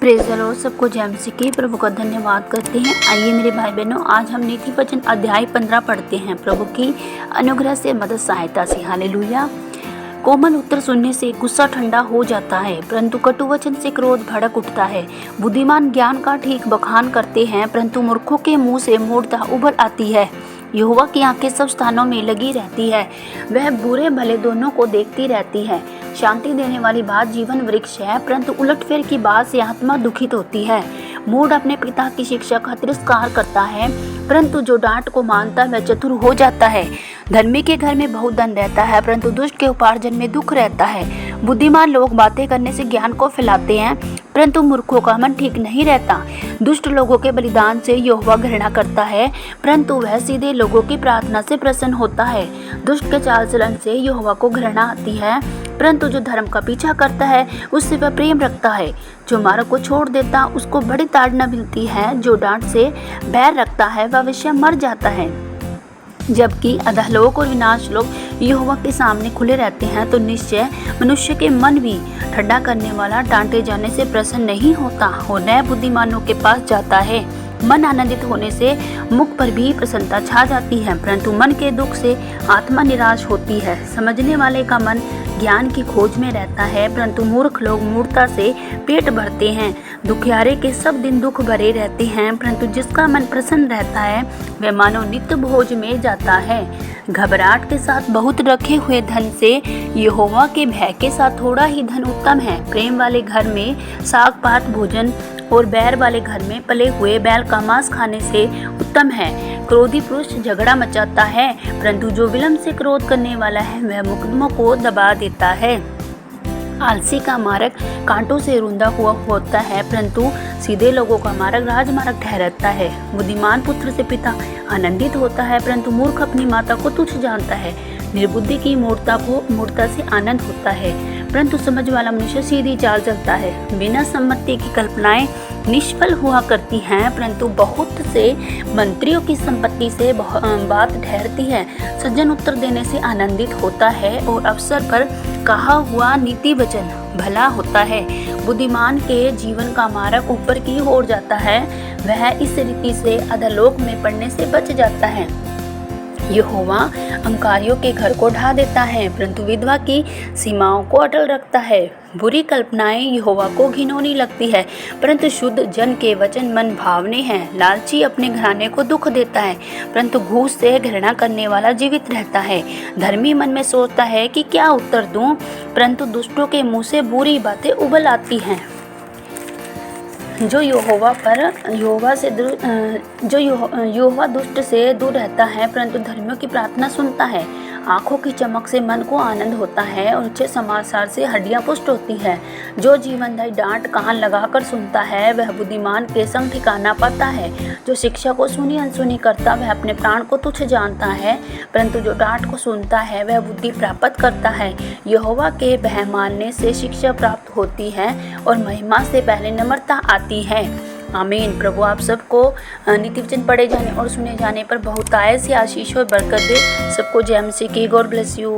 Praise the Lord. सबको जय मसीह की। प्रभु का धन्यवाद करते हैं। आइए मेरे भाई बहनों, आज हम नीति वचन अध्याय 15 पढ़ते हैं। प्रभु की अनुग्रह से, मदद सहायता से। हालेलुया। कोमल उत्तर सुनने से गुस्सा ठंडा हो जाता है, परंतु कटु वचन से क्रोध भड़क उठता है। बुद्धिमान ज्ञान का ठीक बखान करते हैं, परंतु मूर्खों के मुंह से मूढ़ता उभर आती है। यहोवा की आंखें सब स्थानों में लगी रहती है, वह बुरे भले दोनों को देखती रहती है। शांति देने वाली बात जीवन वृक्ष है, परंतु उलटफेर की बात से आत्मा दुखित होती है। मूढ़ अपने पिता की शिक्षा का तिरस्कार करता है, परंतु जो डांट को मानता है वह चतुर हो जाता है। धर्मी के घर में बहुत धन रहता है, परंतु दुष्ट के उपार्जन में दुख रहता है। बुद्धिमान लोग बातें करने से ज्ञान को फैलाते हैं, परंतु मूर्खों का मन ठीक नहीं रहता। दुष्ट लोगों के बलिदान से यहोवा घृणा करता है, परंतु वह सीधे लोगों की प्रार्थना से प्रसन्न होता है। दुष्ट के चाल चलन से यहोवा को घृणा आती है, परंतु जो धर्म का पीछा करता है उससे वह प्रेम रखता है। जो मार्ग को छोड़ देता उसको बड़ी ताड़ना मिलती है, जो डांट से बैर रखता है वह अवश्य मर जाता है। जबकि अधोलोक और विनाश लोक यहोवा के सामने खुले रहते हैं, तो निश्चय मनुष्य के मन भी ठंडा करने वाला डांटे जाने से प्रसन्न नहीं होता और नए बुद्धिमानों के पास जाता है। मन आनंदित होने से मुख पर भी प्रसन्नता छा जाती है, परंतु मन के दुख से आत्मा निराश होती है। समझने वाले का मन ज्ञान की खोज में रहता है, परंतु मूर्ख लोग मूर्खता से पेट भरते हैं। दुखियारे के सब दिन दुख भरे रहते हैं, परंतु जिसका मन प्रसन्न रहता है वह मानो नित्य भोज में जाता है। घबराहट के साथ बहुत रखे हुए धन से यहोवा के भय के साथ थोड़ा ही धन उत्तम है। प्रेम वाले घर में साग पात भोजन और बैर वाले घर में पले हुए बैल का मांस खाने से उत्तम है। क्रोधी पुरुष झगड़ा मचाता है, परंतु जो विलंब से क्रोध करने वाला है वह मुकदमों को दबा देता है। आलसी का मार्ग कांटों से रुंधा हुआ होता है, परंतु सीधे लोगों का मार्ग राजमार्ग ठहरता है। बुद्धिमान पुत्र से पिता आनंदित होता है, परंतु मूर्ख अपनी माता को तुच्छ जानता है। निर्बुद्धि की मूर्खता से आनंद होता है, परंतु समझ वाला मनुष्य सीधी चाल चलता है। बिना सम्मति की कल्पनाएं निष्फल हुआ करती हैं, परंतु बहुत से मंत्रियों की संपत्ति से बात ठहरती है। सज्जन उत्तर देने से आनंदित होता है और अवसर पर कहा हुआ नीति वचन भला होता है। बुद्धिमान के जीवन का मार्ग ऊपर की ओर जाता है, वह इस रीति से अधोलोक में पड़ने से बच जाता है। यहोवा अहंकारियों के घर को ढा देता है, परंतु विधवा की सीमाओं को अटल रखता है। बुरी कल्पनाएं यहोवा को घिनौनी लगती है, परंतु शुद्ध जन के वचन मन भावने हैं। लालची अपने घराने को दुख देता है, परंतु घूस से घृणा करने वाला जीवित रहता है। धर्मी मन में सोचता है कि क्या उत्तर दूं, परंतु दुष्टों के मुंह से बुरी बातें उबल आती हैं। जो यहोवा दुष्ट से दूर रहता है, परंतु धर्मियों की प्रार्थना सुनता है। आंखों की चमक से मन को आनंद होता है और अच्छे समाचार से हड्डियां पुष्ट होती है। जो जीवनदायी डांट कान लगाकर सुनता है वह बुद्धिमान के संग ठिकाना पाता है। जो शिक्षा को सुनी अनसुनी करता वह अपने प्राण को तुच्छ जानता है, परंतु जो डांट को सुनता है वह बुद्धि प्राप्त करता है। यहोवा के भय मानने से शिक्षा प्राप्त होती है और महिमा से पहले नम्रता आती है। आमीन। प्रभु आप सबको नीति वचन पढ़े जाने और सुने जाने पर बहुत आय से आशीष और बरकत दे। सबको जय मसीह की। God bless you.